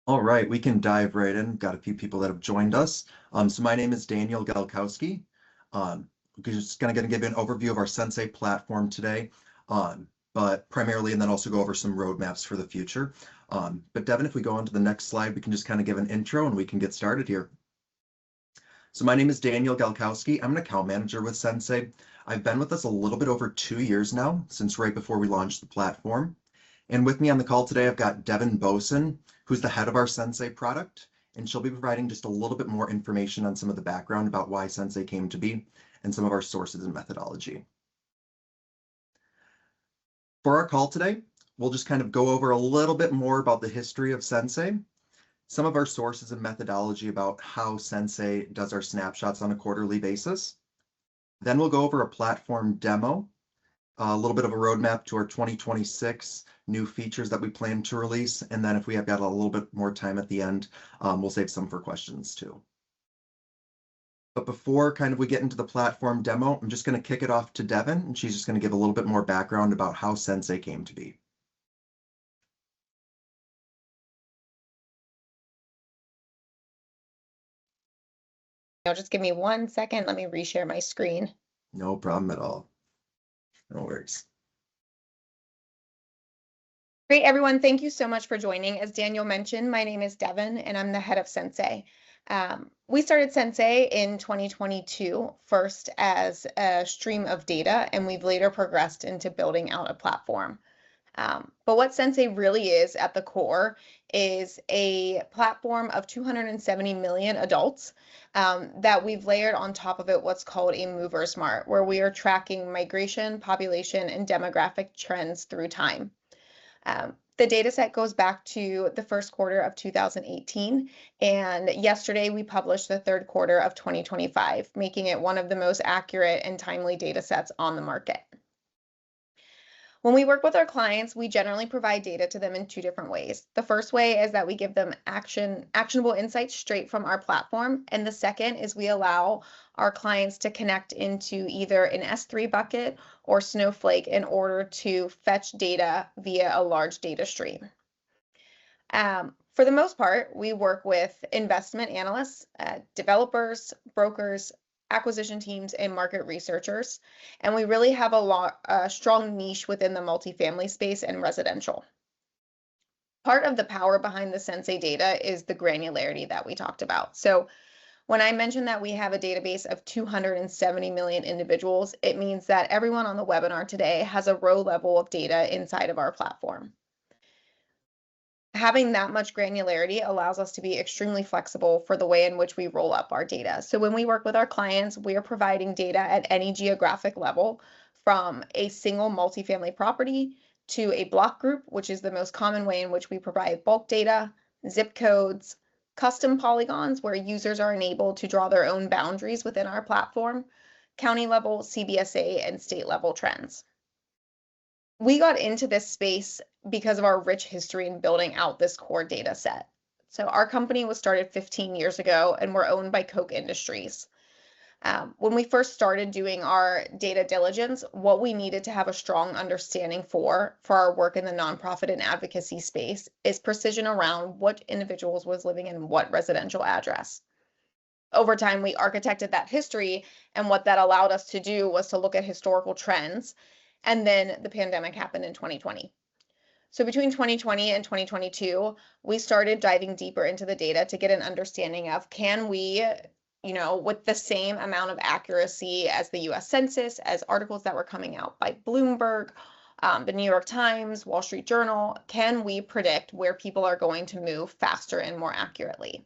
All right, we can dive right in. Got a few people that have joined us. So my name is Daniel Galkowski. We're just gonna give you an overview of our Sensei platform today, but primarily, and then also go over some roadmaps for the future. But Devin, if we go on to the next slide, we can just kind of give an intro and we can get started here. So my name is Daniel Galkowski. I'm an account manager with Sensei. I've been with us a little bit over 2 years now, since right before we launched the platform. And with me on the call today, I've got Devin Boson, who's the head of our Sensei product, and she'll be providing just a little bit more information on some of the background about why Sensei came to be and some of our sources and methodology. For our call today, we'll just kind of go over a little bit more about the history of Sensei, some of our sources and methodology about how Sensei does our snapshots on a quarterly basis. Then we'll go over a platform demo, a little bit of a roadmap to our 2026 new features that we plan to release. And then if we have got a little bit more time at the end, we'll save some for questions too. But before kind of we get into the platform demo, I'm just going to kick it off to Devin, and she's just going to give a little bit more background about how Sensei came to be. Now, just give me 1 second. Let me reshare my screen. No problem at all. No worries. Great, everyone. Thank you so much for joining. As Daniel mentioned, my name is Devin, and I'm the head of Sensei. We started Sensei in 2022, first as a stream of data, and we've later progressed into building out a platform. But what Sensei really is at the core is a platform of 270 million adults that we've layered on top of it what's called a mover smart, where we are tracking migration, population, and demographic trends through time. The data set goes back to the first quarter of 2018, and yesterday we published the third quarter of 2025, making it one of the most accurate and timely data sets on the market. When we work with our clients, we generally provide data to them in 2 different ways. The first way is that we give them actionable insights straight from our platform. And the second is we allow our clients to connect into either an S3 bucket or Snowflake in order to fetch data via a large data stream. For the most part, we work with investment analysts, developers, brokers, acquisition teams, and market researchers. And we really have a strong niche within the multifamily space and residential. Part of the power behind the Sensei data is the granularity that we talked about. So when I mentioned that we have a database of 270 million individuals, it means that everyone on the webinar today has a row level of data inside of our platform. Having that much granularity allows us to be extremely flexible for the way in which we roll up our data. So when we work with our clients, we are providing data at any geographic level, from a single multifamily property to a block group, which is the most common way in which we provide bulk data, zip codes, custom polygons where users are enabled to draw their own boundaries within our platform, county level, CBSA, and state level trends. We got into this space because of our rich history in building out this core data set. So our company was started 15 years ago, and we're owned by Koch Industries. When we first started doing our data diligence, what we needed to have a strong understanding for our work in the nonprofit and advocacy space is precision around what individuals was living in what residential address. Over time, we architected that history, and what that allowed us to do was to look at historical trends. And then the pandemic happened in 2020. So between 2020 and 2022, we started diving deeper into the data to get an understanding of, can we, with the same amount of accuracy as the US Census, as articles that were coming out by Bloomberg, the New York Times, Wall Street Journal, can we predict where people are going to move faster and more accurately?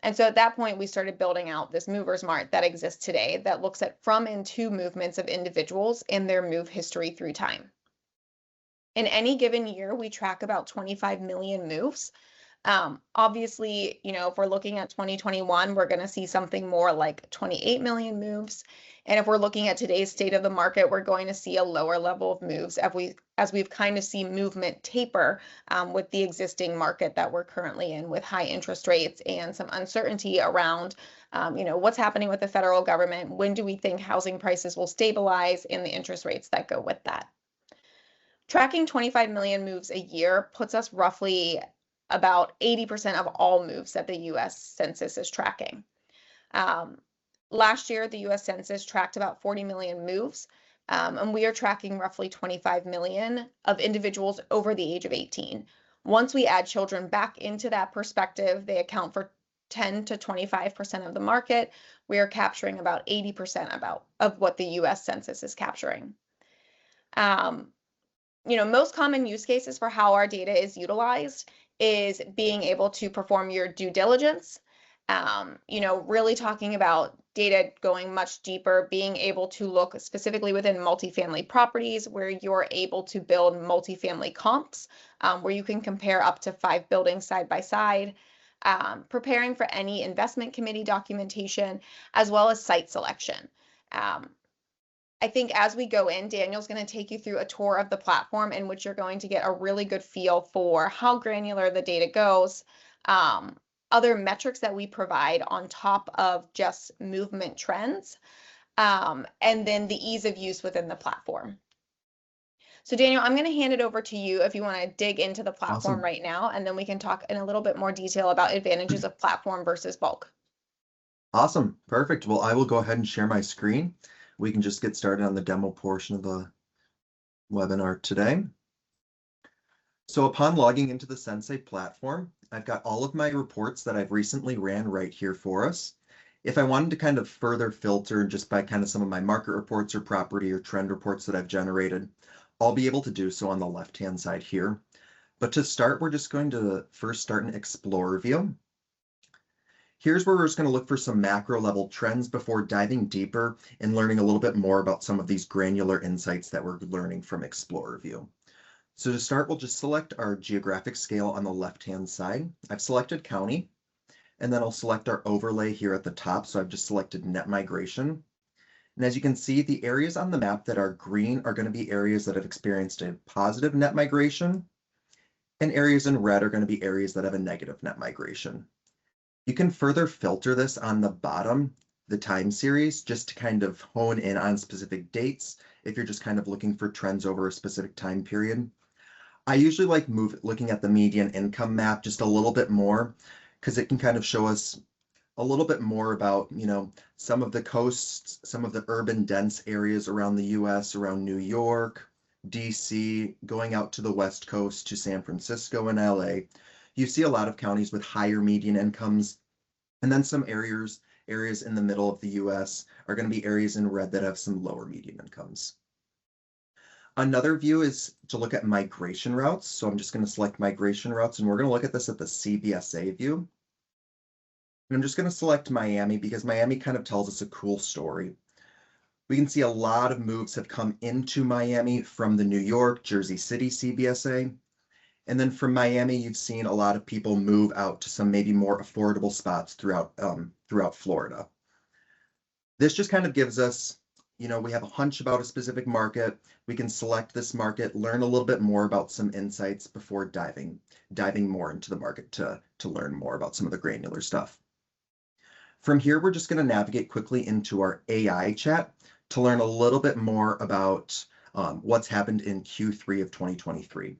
And so at that point, we started building out this movers mart that exists today that looks at from and to movements of individuals and their move history through time. In any given year, we track about 25 million moves. Obviously, if we're looking at 2021, we're going to see something more like 28 million moves. And if we're looking at today's state of the market, we're going to see a lower level of moves as we've kind of seen movement taper with the existing market that we're currently in, with high interest rates and some uncertainty around what's happening with the federal government. When do we think housing prices will stabilize, and the interest rates that go with that? Tracking 25 million moves a year puts us roughly about 80% of all moves that the US Census is tracking. Last year, the US Census tracked about 40 million moves, and we are tracking roughly 25 million of individuals over the age of 18. Once we add children back into that perspective, they account for 10 to 25% of the market. We are capturing about 80% of what the US Census is capturing. Most common use cases for how our data is utilized is being able to perform your due diligence, really talking about data going much deeper, being able to look specifically within multifamily properties where you're able to build multifamily comps, where you can compare up to 5 buildings side by side, preparing for any investment committee documentation, as well as site selection. I think as we go in, Daniel's going to take you through a tour of the platform in which you're going to get a really good feel for how granular the data goes, other metrics that we provide on top of just movement trends, and then the ease of use within the platform. So Daniel, I'm going to hand it over to you if you want to dig into the platform Awesome. right now, and then we can talk in a little bit more detail about advantages of platform versus bulk. Awesome. Perfect. Well, I will go ahead and share my screen. We can just get started on the demo portion of the webinar today. So upon logging into the Censai platform, I've got all of my reports that I've recently ran right here for us. If I wanted to kind of further filter just by kind of some of my market reports or property or trend reports that I've generated, I'll be able to do so on the left-hand side here. But to start, we're just going to first start an Explorer view. Here's where we're just going to look for some macro level trends before diving deeper and learning a little bit more about some of these granular insights that we're learning from Explorer view. So to start, we'll just select our geographic scale on the left-hand side. I've selected county, and then I'll select our overlay here at the top. So I've just selected net migration. And as you can see, the areas on the map that are green are going to be areas that have experienced a positive net migration, and areas in red are going to be areas that have a negative net migration. You can further filter this on the bottom, the time series, just to kind of hone in on specific dates if you're just kind of looking for trends over a specific time period. I usually like looking at the median income map just a little bit more because it can kind of show us a little bit more about, some of the coasts, some of the urban dense areas around the US, around New York, DC, going out to the West Coast to San Francisco and LA. You see a lot of counties with higher median incomes, and then some areas in the middle of the US are going to be areas in red that have some lower median incomes. Another view is to look at migration routes. So I'm just going to select migration routes, and we're going to look at this at the CBSA view. And I'm just going to select Miami because Miami kind of tells us a cool story. We can see a lot of moves have come into Miami from the New York, Jersey City CBSA. And then from Miami, you've seen a lot of people move out to some maybe more affordable spots throughout Florida. This just kind of gives us, we have a hunch about a specific market. We can select this market, learn a little bit more about some insights before diving more into the market to learn more about some of the granular stuff. From here, we're just going to navigate quickly into our AI chat to learn a little bit more about what's happened in Q3 of 2023.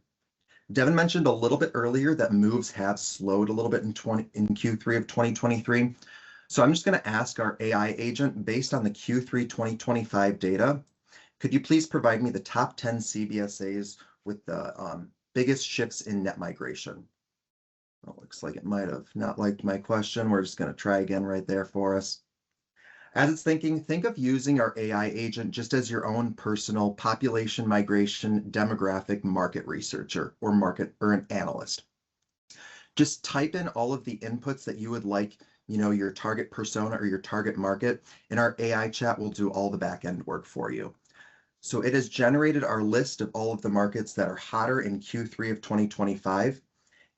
Devin mentioned a little bit earlier that moves have slowed a little bit in Q3 of 2023. So I'm just going to ask our AI agent, based on the Q3 2025 data, could you please provide me the top 10 CBSAs with the biggest shifts in net migration? Well, looks like it might have not liked my question. We're just going to try again right there for us. As it's thinking, think of using our AI agent just as your own personal population migration demographic market researcher or an analyst. Just type in all of the inputs that you would like, your target persona or your target market, and our AI chat will do all the back end work for you. So it has generated our list of all of the markets that are hotter in Q3 of 2025.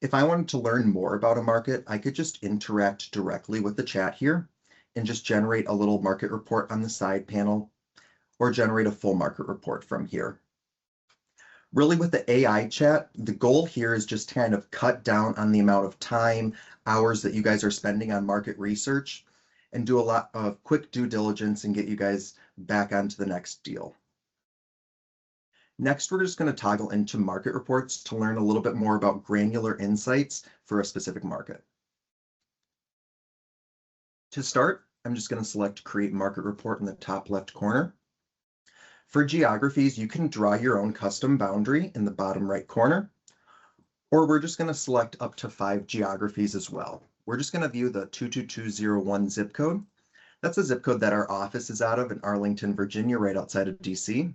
If I wanted to learn more about a market, I could just interact directly with the chat here and just generate a little market report on the side panel, or generate a full market report from here. Really, with the AI chat, the goal here is just to kind of cut down on the amount of time, hours that you guys are spending on market research, and do a lot of quick due diligence and get you guys back onto the next deal. Next, we're just going to toggle into market reports to learn a little bit more about granular insights for a specific market. To start, I'm just going to select Create Market Report in the top left corner. For geographies, you can draw your own custom boundary in the bottom right corner, or we're just going to select up to 5 geographies as well. We're just going to view the 22201 zip code. That's a zip code that our office is out of in Arlington, Virginia, right outside of DC.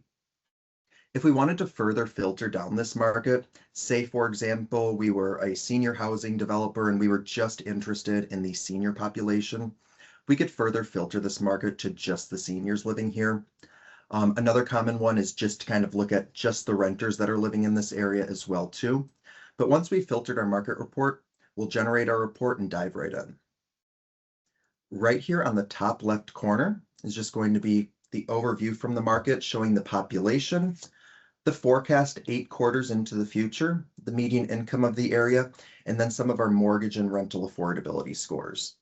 If we wanted to further filter down this market, say for example, we were a senior housing developer and we were just interested in the senior population, we could further filter this market to just the seniors living here. Another common one is just to kind of look at just the renters that are living in this area as well too. But once we've filtered our market report, we'll generate our report and dive right in. Right here on the top left corner is just going to be the overview from the market showing the population, the forecast 8 quarters into the future, the median income of the area, and then some of our mortgage and rental affordability scores.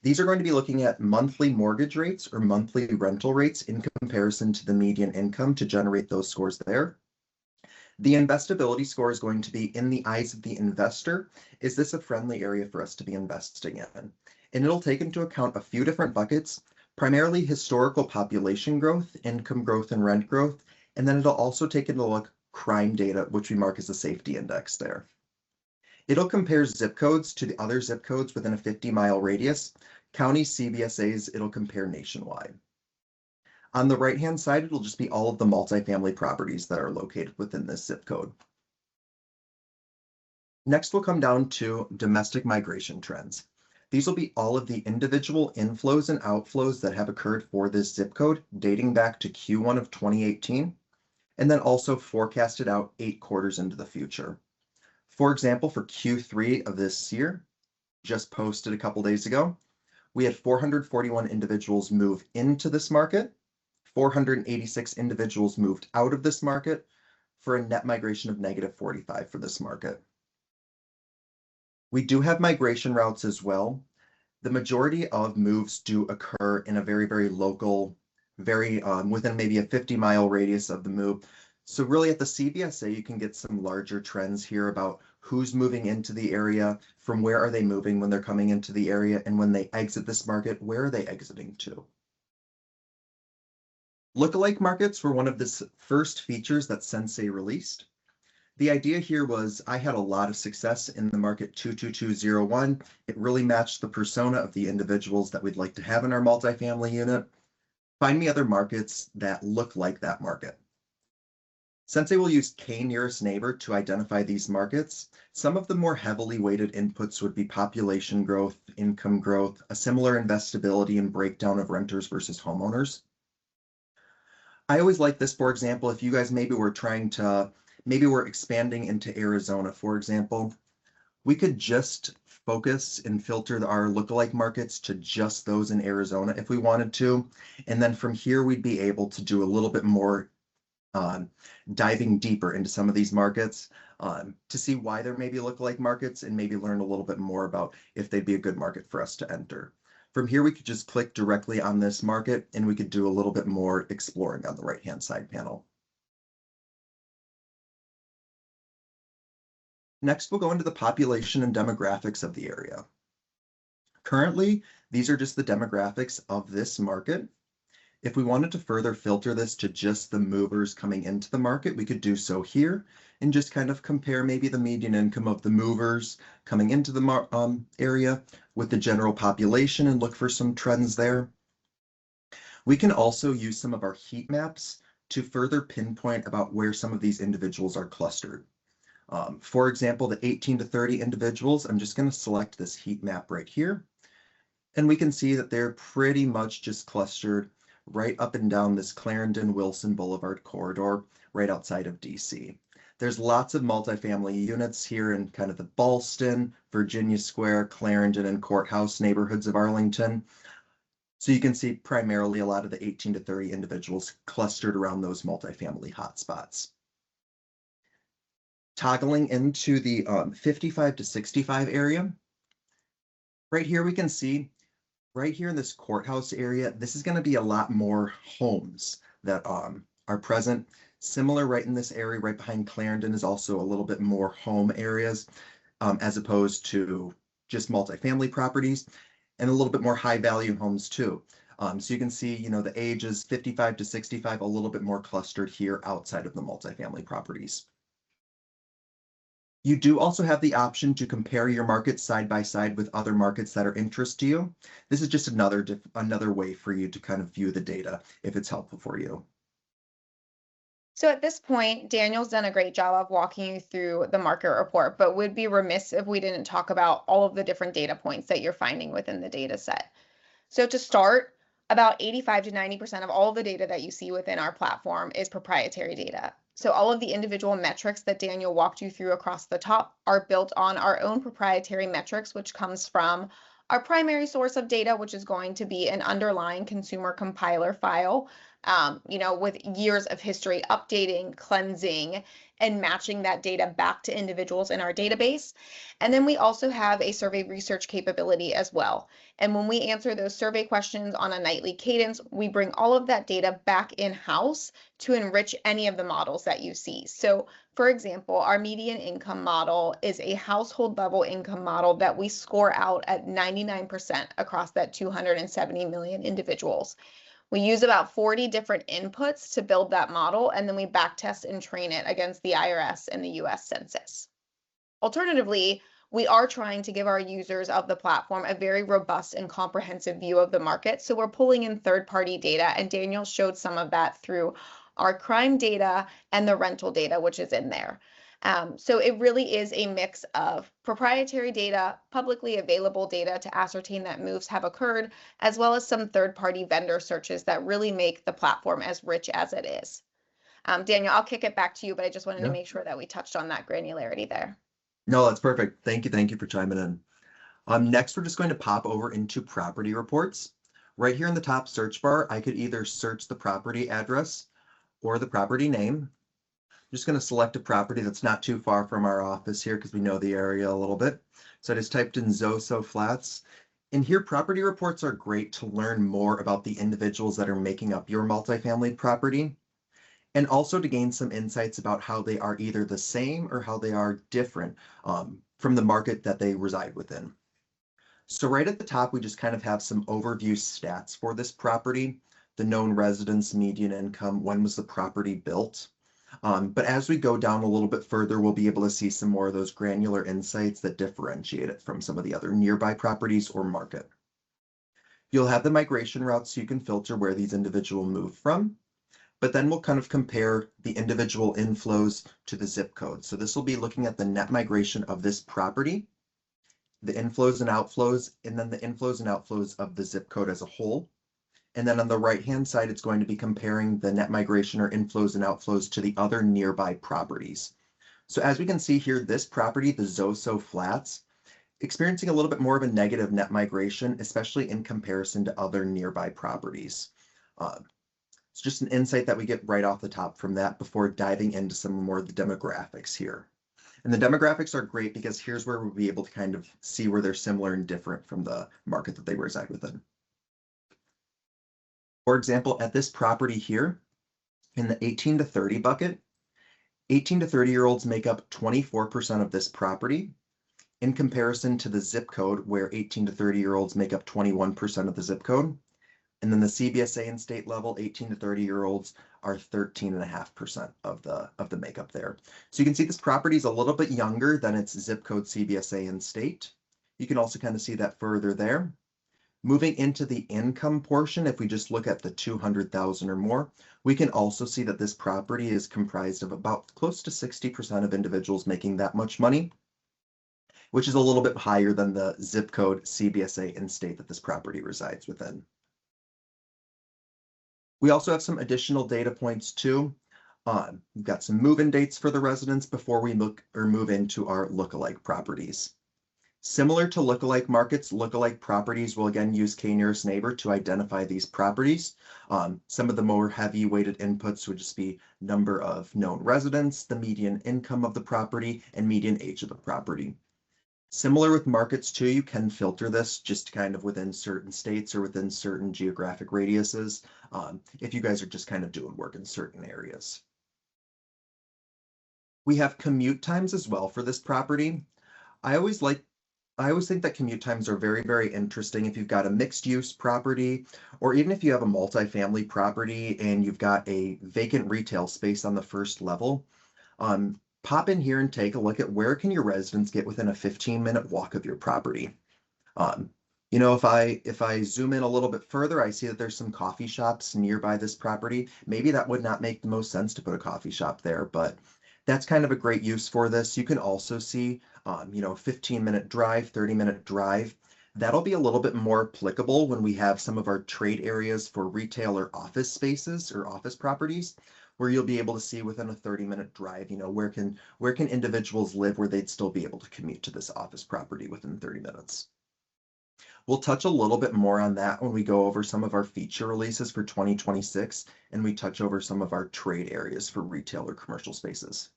These are going to be looking at monthly mortgage rates or monthly rental rates in comparison to the median income to generate those scores there. The investability score is going to be in the eyes of the investor. Is this a friendly area for us to be investing in? And it'll take into account a few different buckets, primarily historical population growth, income growth, and rent growth. And then it'll also take into look crime data, which we mark as a safety index there. It'll compare zip codes to the other zip codes within a 50-mile radius. County CBSAs, it'll compare nationwide. On the right-hand side, it'll just be all of the multifamily properties that are located within this zip code. Next, we'll come down to domestic migration trends. These will be all of the individual inflows and outflows that have occurred for this zip code dating back to Q1 of 2018, and then also forecasted out 8 quarters into the future. For example, for Q3 of this year, just posted a couple days ago, we had 441 individuals move into this market, 486 individuals moved out of this market, for a net migration of -45 for this market. We do have migration routes as well. The majority of moves do occur in a very, very local, very within maybe a 50-mile radius of the move. So really at the CBSA, you can get some larger trends here about who's moving into the area, from where are they moving when they're coming into the area, and when they exit this market, where are they exiting to? Lookalike markets were one of the first features that Censai released. The idea here was I had a lot of success in the market 22201. It really matched the persona of the individuals that we'd like to have in our multifamily unit. Find me other markets that look like that market. Censai will use K nearest neighbor to identify these markets. Some of the more heavily weighted inputs would be population growth, income growth, a similar investability and breakdown of renters versus homeowners. I always like this, for example, if you guys maybe were expanding into Arizona, for example, we could just focus and filter our lookalike markets to just those in Arizona if we wanted to. And then from here, we'd be able to do a little bit more diving deeper into some of these markets to see why there may be lookalike markets and maybe learn a little bit more about if they'd be a good market for us to enter. From here, we could just click directly on this market and we could do a little bit more exploring on the right-hand side panel. Next, we'll go into the population and demographics of the area. Currently, these are just the demographics of this market. If we wanted to further filter this to just the movers coming into the market, we could do so here and just kind of compare maybe the median income of the movers coming into the area with the general population and look for some trends there. We can also use some of our heat maps to further pinpoint about where some of these individuals are clustered. For example, the 18 to 30 individuals, I'm just going to select this heat map right here. And we can see that they're pretty much just clustered right up and down this Clarendon-Wilson Boulevard corridor right outside of DC. There's lots of multifamily units here in kind of the Ballston, Virginia Square, Clarendon, and Courthouse neighborhoods of Arlington. So you can see primarily a lot of the 18 to 30 individuals clustered around those multifamily hotspots. Toggling into the 55 to 65 area. Right here we can see, right here in this courthouse area, this is going to be a lot more homes that are present. Similar right in this area, right behind Clarendon is also a little bit more home areas, as opposed to just multifamily properties, and a little bit more high value homes too. So you can see, the ages 55 to 65, a little bit more clustered here outside of the multifamily properties. You do also have the option to compare your markets side by side with other markets that are interest to you. This is just another way for you to kind of view the data if it's helpful for you. So at this point, Daniel's done a great job of walking you through the market report, but would be remiss if we didn't talk about all of the different data points that you're finding within the data set. So to start, about 85 to 90% of all of the data that you see within our platform is proprietary data. So all of the individual metrics that Daniel walked you through across the top are built on our own proprietary metrics, which comes from our primary source of data, which is going to be an underlying consumer compiler file, with years of history updating, cleansing, and matching that data back to individuals in our database. And then we also have a survey research capability as well. And when we answer those survey questions on a nightly cadence, we bring all of that data back in-house to enrich any of the models that you see. So for example, our median income model is a household level income model that we score out at 99% across that 270 million individuals. We use about 40 different inputs to build that model, and then we backtest and train it against the IRS and the US Census. Alternatively, we are trying to give our users of the platform a very robust and comprehensive view of the market. So we're pulling in third-party data, and Daniel showed some of that through our crime data and the rental data, which is in there. So it really is a mix of proprietary data, publicly available data to ascertain that moves have occurred, as well as some third-party vendor searches that really make the platform as rich as it is. Daniel, I'll kick it back to you, but I just wanted to Yeah. make sure that we touched on that granularity there. No, that's perfect. Thank you. Thank you for chiming in. Next, we're just going to pop over into property reports. Right here in the top search bar, I could either search the property address or the property name. I'm just going to select a property that's not too far from our office here because we know the area a little bit. So I just typed in Zoso Flats. And here, property reports are great to learn more about the individuals that are making up your multifamily property, and also to gain some insights about how they are either the same or how they are different from the market that they reside within. So right at the top, we just kind of have some overview stats for this property, the known residents, median income, when was the property built. But as we go down a little bit further, we'll be able to see some more of those granular insights that differentiate it from some of the other nearby properties or market. You'll have the migration routes so you can filter where these individuals move from, but then we'll kind of compare the individual inflows to the zip code. So this will be looking at the net migration of this property, the inflows and outflows, and then the inflows and outflows of the zip code as a whole. And then on the right-hand side, it's going to be comparing the net migration or inflows and outflows to the other nearby properties. So as we can see here, this property, the Zoso Flats, experiencing a little bit more of a negative net migration, especially in comparison to other nearby properties. It's just an insight that we get right off the top from that before diving into some more of the demographics here. And the demographics are great because here's where we'll be able to kind of see where they're similar and different from the market that they reside within. For example, at this property here, in the 18 to 30 bucket, 18 to 30-year-olds make up 24% of this property, in comparison to the zip code where 18 to 30-year-olds make up 21% of the zip code. And then the CBSA and state level, 18 to 30-year-olds are 13.5% of the makeup there. So you can see this property is a little bit younger than its zip code, CBSA, and state. You can also kind of see that further there. Moving into the income portion, if we just look at the 200,000 or more, we can also see that this property is comprised of about close to 60% of individuals making that much money, which is a little bit higher than the zip code, CBSA, and state that this property resides within. We also have some additional data points too. We've got some move-in dates for the residents before we move into our lookalike properties. Similar to lookalike markets, lookalike properties will again use K-nearest neighbor to identify these properties. Some of the more heavy weighted inputs would just be number of known residents, the median income of the property, and median age of the property. Similar with markets too, you can filter this just kind of within certain states or within certain geographic radiuses, if you guys are just kind of doing work in certain areas. We have commute times as well for this property. I always like I always think that commute times are very, very interesting if you've got a mixed use property, or even if you have a multifamily property and you've got a vacant retail space on the first level. Pop in here and take a look at where can your residents get within a 15-minute walk of your property. Um, if I zoom in a little bit further, I see that there's some coffee shops nearby this property. Maybe that would not make the most sense to put a coffee shop there, but that's kind of a great use for this. You can also see, 15-minute drive, 30-minute drive. That'll be a little bit more applicable when we have some of our trade areas for retail or office spaces or office properties, where you'll be able to see within a 30-minute drive, where can individuals live where they'd still be able to commute to this office property within 30 minutes. We'll touch a little bit more on that when we go over some of our feature releases for 2026 and we touch over some of our trade areas for retail or commercial spaces.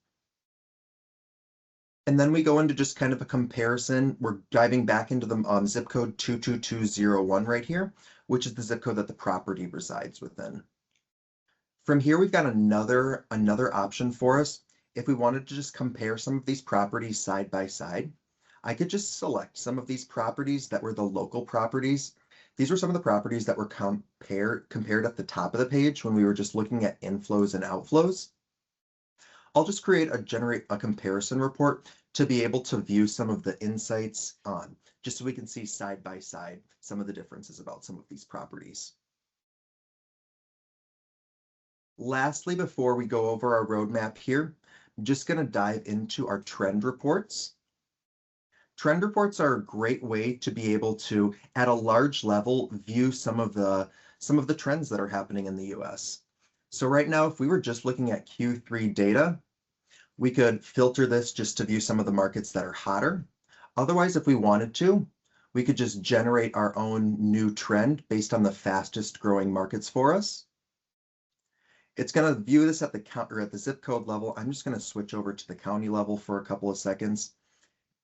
And then we go into just kind of a comparison. We're diving back into the zip code 22201 right here, which is the zip code that the property resides within. From here, we've got another option for us. If we wanted to just compare some of these properties side by side, I could just select some of these properties that were the local properties. These were some of the properties that were compared at the top of the page when we were just looking at inflows and outflows. I'll just generate a comparison report to be able to view some of the insights on, just so we can see side by side some of the differences about some of these properties. Lastly, before we go over our roadmap here, I'm just going to dive into our trend reports. Trend reports are a great way to be able to, at a large level, view some of the trends that are happening in the US. So right now, if we were just looking at Q3 data, we could filter this just to view some of the markets that are hotter. Otherwise, if we wanted to, we could just generate our own new trend based on the fastest growing markets for us. It's going to view this at the zip code level. I'm just going to switch over to the county level for a couple of seconds.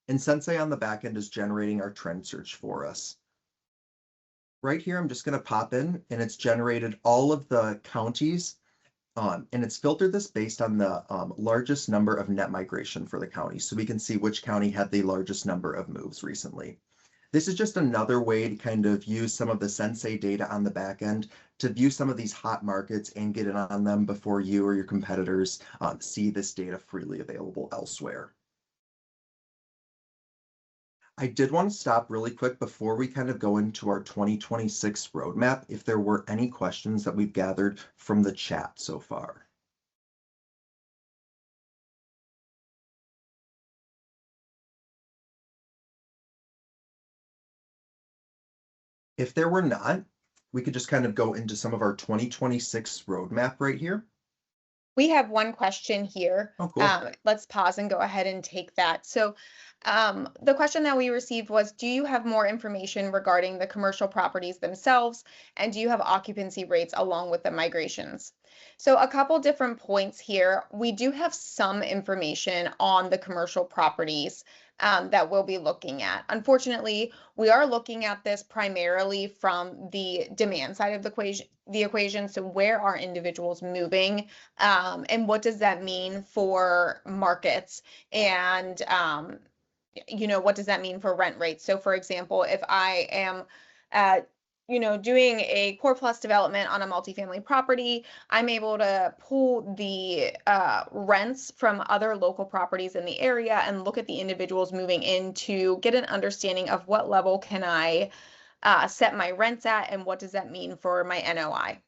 And Censai on the back end is generating our trend search for us. Right here, I'm just going to pop in and it's generated all of the counties and it's filtered this based on the largest number of net migration for the county. So we can see which county had the largest number of moves recently. This is just another way to kind of use some of the Censai data on the back end to view some of these hot markets and get in on them before you or your competitors see this data freely available elsewhere. I did want to stop really quick before we kind of go into our 2026 roadmap, if there were any questions that we've gathered from the chat so far. If there were not, we could just kind of go into some of our 2026 roadmap right here. We have one question here. Oh, cool. Let's pause and go ahead and take that. So the question that we received was, do you have more information regarding the commercial properties themselves? And do you have occupancy rates along with the migrations? So a couple different points here. We do have some information on the commercial properties that we'll be looking at. Unfortunately, we are looking at this primarily from the demand side of the equation. So where are individuals moving, and what does that mean for markets, and what does that mean for rent rates? So for example, if I am doing a core plus development on a multifamily property, I'm able to pull the rents from other local properties in the area and look at the individuals moving in to get an understanding of what level can I set my rents at and what does that mean for my NOI.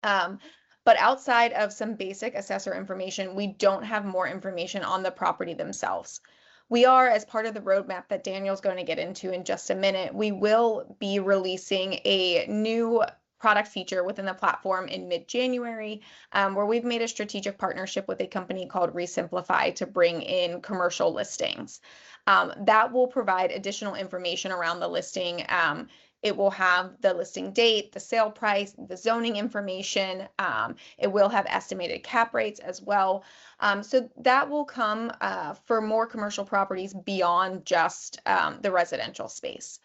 But outside of some basic assessor information, we don't have more information on the property themselves. We are, as part of the roadmap that Daniel's going to get into in just a minute, we will be releasing a new product feature within the platform in mid-January, where we've made a strategic partnership with a company called Resimplify to bring in commercial listings. That will provide additional information around the listing. It will have the listing date, the sale price, the zoning information. It will have estimated cap rates as well. So that will come for more commercial properties beyond just the residential space.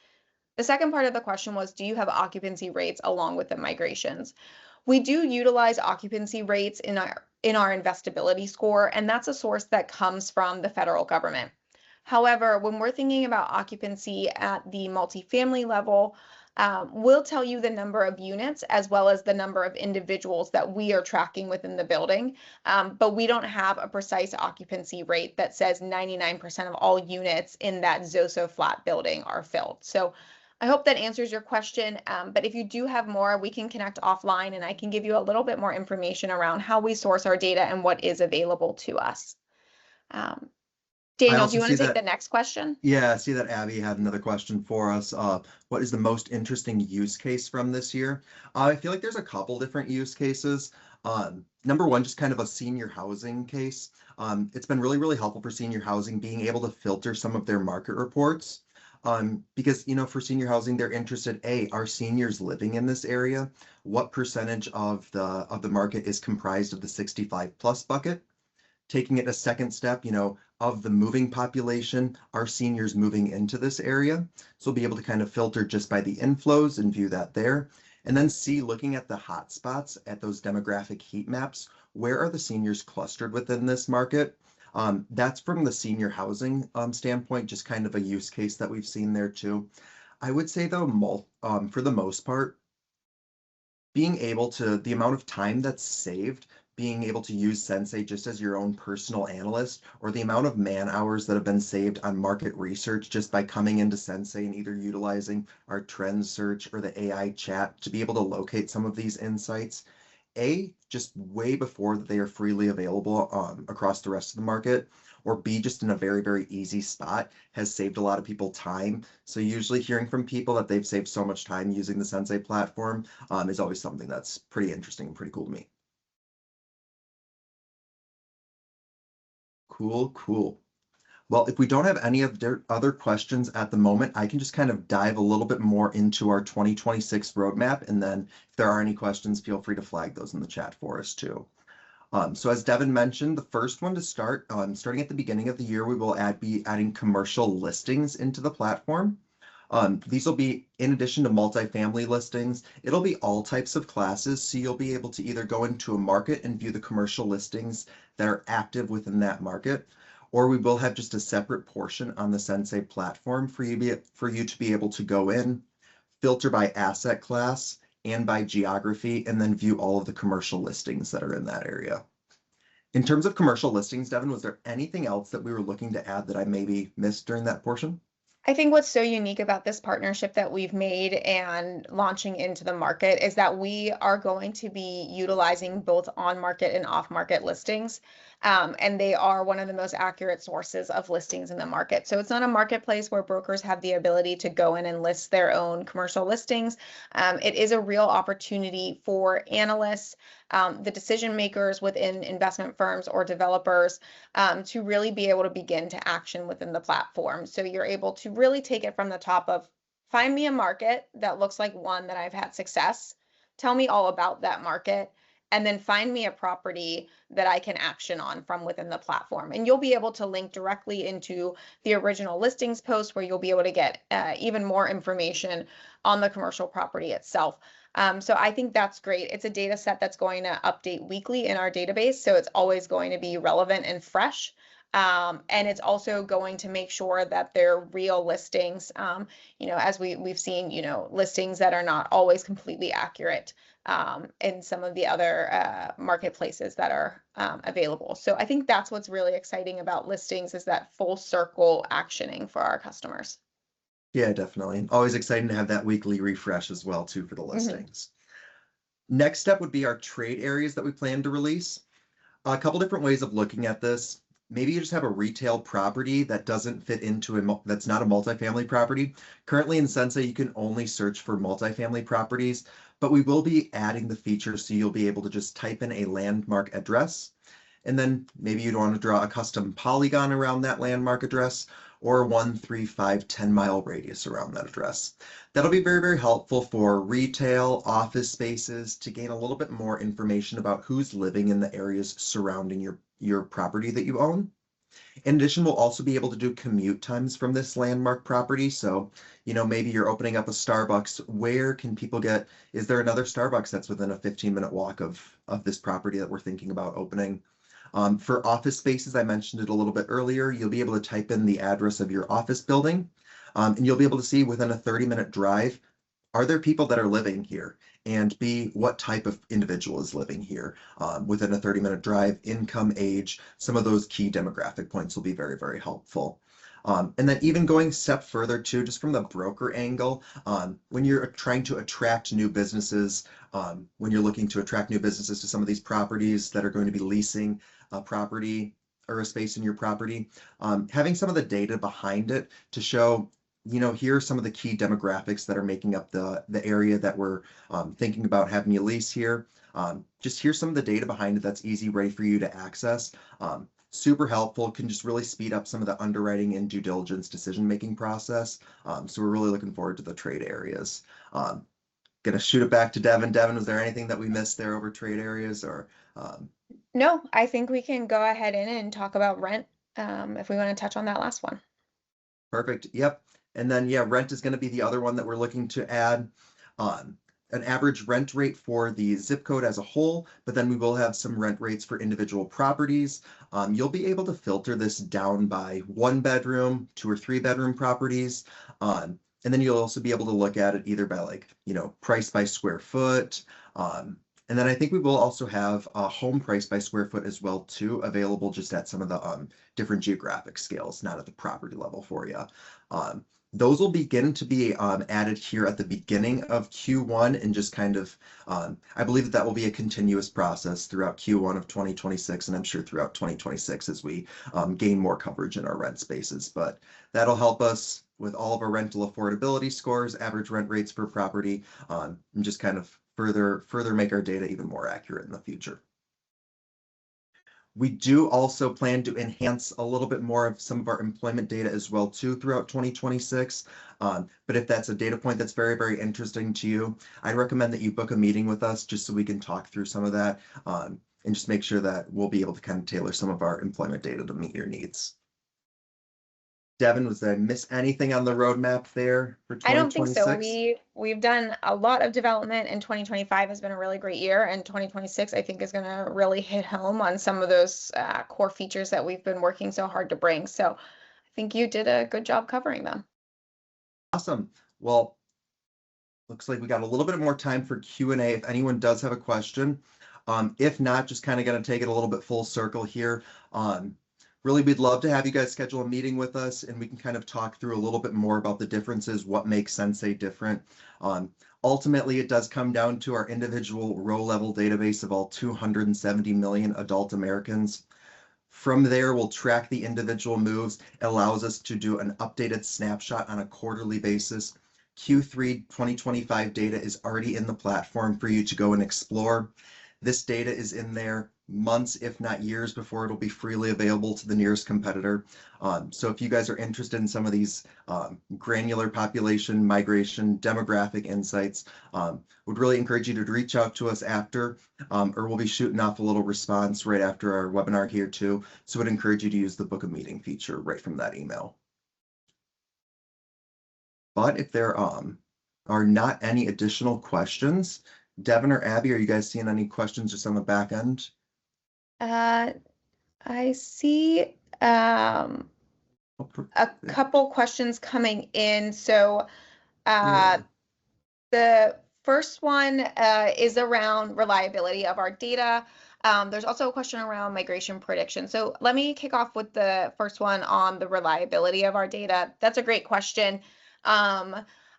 The second part of the question was, do you have occupancy rates along with the migrations? We do utilize occupancy rates in our investability score, and that's a source that comes from the federal government. However, when we're thinking about occupancy at the multifamily level, we'll tell you the number of units as well as the number of individuals that we are tracking within the building. But we don't have a precise occupancy rate that says 99% of all units in that Zoso flat building are filled. So I hope that answers your question. But if you do have more, we can connect offline and I can give you a little bit more information around how we source our data and what is available to us. Um, I Daniel, do also you want see to take that, the next question? yeah, I see that Abby had another question for us. What is the most interesting use case from this year? I feel like there's a couple different use cases. Number one, just kind of a senior housing case. It's been really, really helpful for senior housing being able to filter some of their market reports. Because, for senior housing, they're interested, A, are seniors living in this area? What percentage of the market is comprised of the 65 plus bucket? Taking it a second step, of the moving population, are seniors moving into this area? So we'll be able to kind of filter just by the inflows and view that there. And then C, looking at the hot spots at those demographic heat maps, where are the seniors clustered within this market? That's from the senior housing standpoint, just kind of a use case that we've seen there too. I would say though, for the most part, being able to, the amount of time that's saved, being able to use Sensei just as your own personal analyst, or the amount of man hours that have been saved on market research just by coming into Sensei and either utilizing our trend search or the AI chat to be able to locate some of these insights. A, just way before they are freely available across the rest of the market, or B, just in a very, very easy spot, has saved a lot of people time. So usually hearing from people that they've saved so much time using the Sensei platform is always something that's pretty interesting and pretty cool to me. Cool, cool. Well, if we don't have any of their other questions at the moment, I can just kind of dive a little bit more into our 2026 roadmap. And then if there are any questions, feel free to flag those in the chat for us too. So as Devin mentioned, the first one to start, starting at the beginning of the year, we will be adding commercial listings into the platform. These will be in addition to multifamily listings, it'll be all types of classes. So you'll be able to either go into a market and view the commercial listings that are active within that market, or we will have just a separate portion on the Sensei platform for you to be able to go in, filter by asset class and by geography, and then view all of the commercial listings that are in that area. In terms of commercial listings, Devin, was there anything else that we were looking to add that I maybe missed during that portion? I think what's so unique about this partnership that we've made and launching into the market is that we are going to be utilizing both on-market and off-market listings. And they are one of the most accurate sources of listings in the market. So it's not a marketplace where brokers have the ability to go in and list their own commercial listings. It is a real opportunity for analysts, the decision makers within investment firms or developers to really be able to begin to action within the platform. So you're able to really take it from the top of find me a market that looks like one that I've had success. Tell me all about that market. And then find me a property that I can action on from within the platform. And you'll be able to link directly into the original listings post where you'll be able to get even more information on the commercial property itself. So I think that's great. It's a data set that's going to update weekly in our database. So it's always going to be relevant and fresh. And it's also going to make sure that they're real listings, as we've seen, listings that are not always completely accurate in some of the other marketplaces that are available. So I think that's what's really exciting about listings is that full circle actioning for our customers. Yeah, definitely. Always exciting to have that weekly refresh as well too for the listings. Next step would be our trade areas that we plan to release. A couple different ways of looking at this. Maybe you just have a retail property that doesn't fit into that's not a multifamily property. Currently in Sensei, you can only search for multifamily properties, but we will be adding the feature so you'll be able to just type in a landmark address. And then maybe you'd want to draw a custom polygon around that landmark address or 1, 3, 5, 10-mile radius around that address. That'll be very, very helpful for retail, office spaces to gain a little bit more information about who's living in the areas surrounding your property that you own. In addition, we'll also be able to do commute times from this landmark property. So, maybe you're opening up a Starbucks. Where can people get, is there another Starbucks that's within a 15-minute walk of this property that we're thinking about opening? For office spaces, I mentioned it a little bit earlier. You'll be able to type in the address of your office building, and you'll be able to see within a 30-minute drive, are there people that are living here? And B, what type of individual is living here within a 30-minute drive, income, age, some of those key demographic points will be very, very helpful. And then even going a step further too, just from the broker angle, when you're trying to attract new businesses, when you're looking to attract new businesses to some of these properties that are going to be leasing a property or a space in your property, having some of the data behind it to show, here are some of the key demographics that are making up the area that we're thinking about having you lease here. Just here's some of the data behind it that's easy, ready for you to access. Super helpful, can just really speed up some of the underwriting and due diligence decision-making process. So we're really looking forward to the trade areas. Gonna shoot it back to Devin. Devin, was there anything that we missed there over trade areas or? No, I think we can go ahead and talk about rent if we want to touch on that last one. Perfect. Yep. And then, yeah, rent is going to be the other one that we're looking to add. An average rent rate for the zip code as a whole, but then we will have some rent rates for individual properties. You'll be able to filter this down by 1 bedroom, 2 or 3 bedroom properties. And then you'll also be able to look at it either by price by square foot. And then I think we will also have a home price by square foot as well too, available just at some of the different geographic scales, not at the property level for you. Those will begin to be added here at the beginning of Q1 and just kind of, I believe that will be a continuous process throughout Q1 of 2026, and I'm sure throughout 2026 as we gain more coverage in our rent spaces. But that'll help us with all of our rental affordability scores, average rent rates per property, and just kind of further make our data even more accurate in the future. We do also plan to enhance a little bit more of some of our employment data as well too throughout 2026. But if that's a data point that's very, very interesting to you, I'd recommend that you book a meeting with us just so we can talk through some of that and just make sure that we'll be able to kind of tailor some of our employment data to meet your needs. Devin, did I miss anything on the roadmap there for I don't think so. 2026? We've done a lot of development, and 2025 has been a really great year, and 2026 I think is going to really hit home on some of those core features that we've been working so hard to bring. So I think you did a good job covering them. Awesome. Well, looks like we got a little bit more time for Q&A if anyone does have a question. If not, just kind of going to take it a little bit full circle here. Really, we'd love to have you guys schedule a meeting with us and we can kind of talk through a little bit more about the differences, what makes Censai different. Ultimately, it does come down to our individual row level database of all 270 million adult Americans. From there, we'll track the individual moves. It allows us to do an updated snapshot on a quarterly basis. Q3 2025 data is already in the platform for you to go and explore. This data is in there months, if not years, before it'll be freely available to the nearest competitor. So if you guys are interested in some of these granular population, migration, demographic insights, would really encourage you to reach out to us after, or we'll be shooting off a little response right after our webinar here too. So I'd encourage you to use the book a meeting feature right from that email. But if there are not any additional questions, Devin or Abby, are you guys seeing any questions just on the back end? I see a couple questions coming in. So the first one is around reliability of our data. There's also a question around migration prediction. So let me kick off with the first one on the reliability of our data. That's a great question.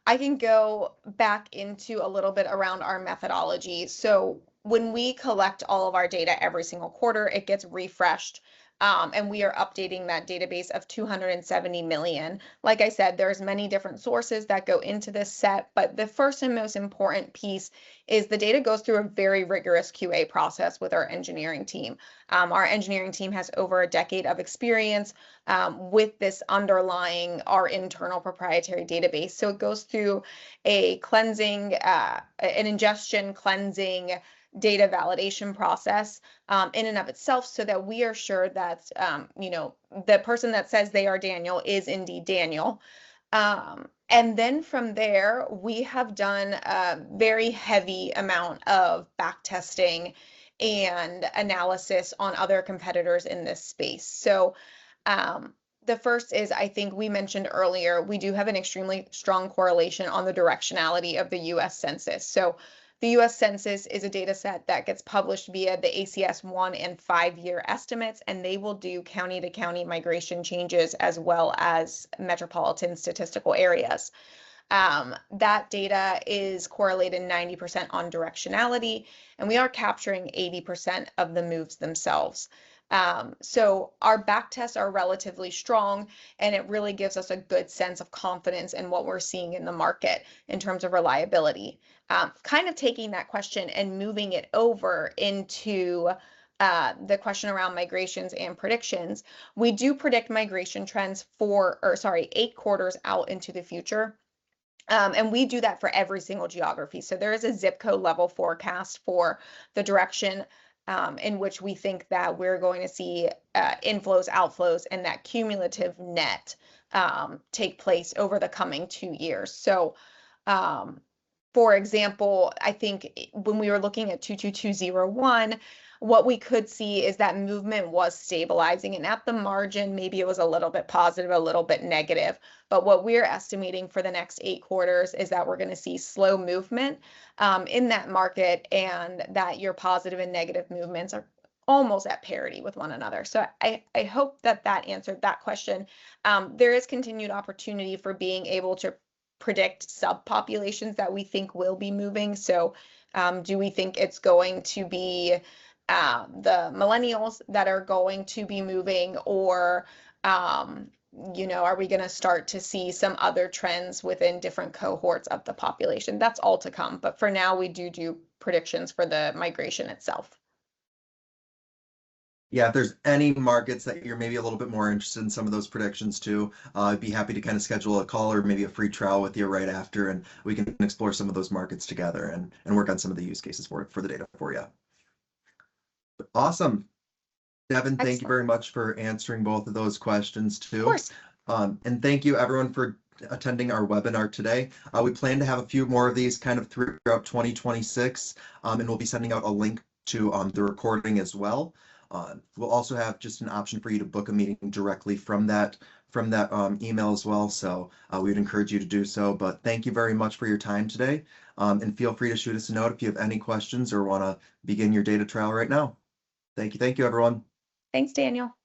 I can go back into a little bit around our methodology. So when we collect all of our data every single quarter, it gets refreshed. And we are updating that database of 270 million. Like I said, there's many different sources that go into this set, but the first and most important piece is the data goes through a very rigorous QA process with our engineering team. Our engineering team has over a decade of experience with this underlying our internal proprietary database. So it goes through a cleansing, an ingestion, cleansing, data validation process in and of itself, so that we are sure that the person that says they are Daniel is indeed Daniel. And then from there, we have done a very heavy amount of back testing and analysis on other competitors in this space. So, the first is, I think we mentioned earlier, we do have an extremely strong correlation on the directionality of the US Census. So the US Census is a data set that gets published via the ACS 1 and 5-year estimates, and they will do county to county migration changes as well as metropolitan statistical areas. That data is correlated 90% on directionality, and we are capturing 80% of the moves themselves. So our back tests are relatively strong, and it really gives us a good sense of confidence in what we're seeing in the market in terms of reliability. Kind of taking that question and moving it over into the question around migrations and predictions. We do predict migration trends 8 quarters out into the future. And we do that for every single geography. So there is a zip code level forecast for the direction in which we think that we're going to see inflows, outflows, and that cumulative net take place over the coming 2 years. So, for example, I think when we were looking at 22201, what we could see is that movement was stabilizing, and at the margin, maybe it was a little bit positive, a little bit negative. But what we're estimating for the next 8 quarters is that we're going to see slow movement in that market, and that your positive and negative movements are almost at parity with one another. So I hope that that answered that question. There is continued opportunity for being able to predict subpopulations that we think will be moving. So do we think it's going to be the millennials that are going to be moving, or are we going to start to see some other trends within different cohorts of the population? That's all to come. But for now, we do predictions for the migration itself. Yeah, if there's any markets that you're maybe a little bit more interested in some of those predictions too, I'd be happy to kind of schedule a call or maybe a free trial with you right after, and we can explore some of those markets together and work on some of the use cases for the data for you. Awesome. Devin, thank you very much for answering both of those questions too. Of course. And thank you everyone for attending our webinar today. We plan to have a few more of these kind of throughout 2026, and we'll be sending out a link to the recording as well. We'll also have just an option for you to book a meeting directly from that email as well. So we would encourage you to do so. But thank you very much for your time today. And feel free to shoot us a note if you have any questions or want to begin your data trial right now. Thank you, everyone. Thanks, Daniel.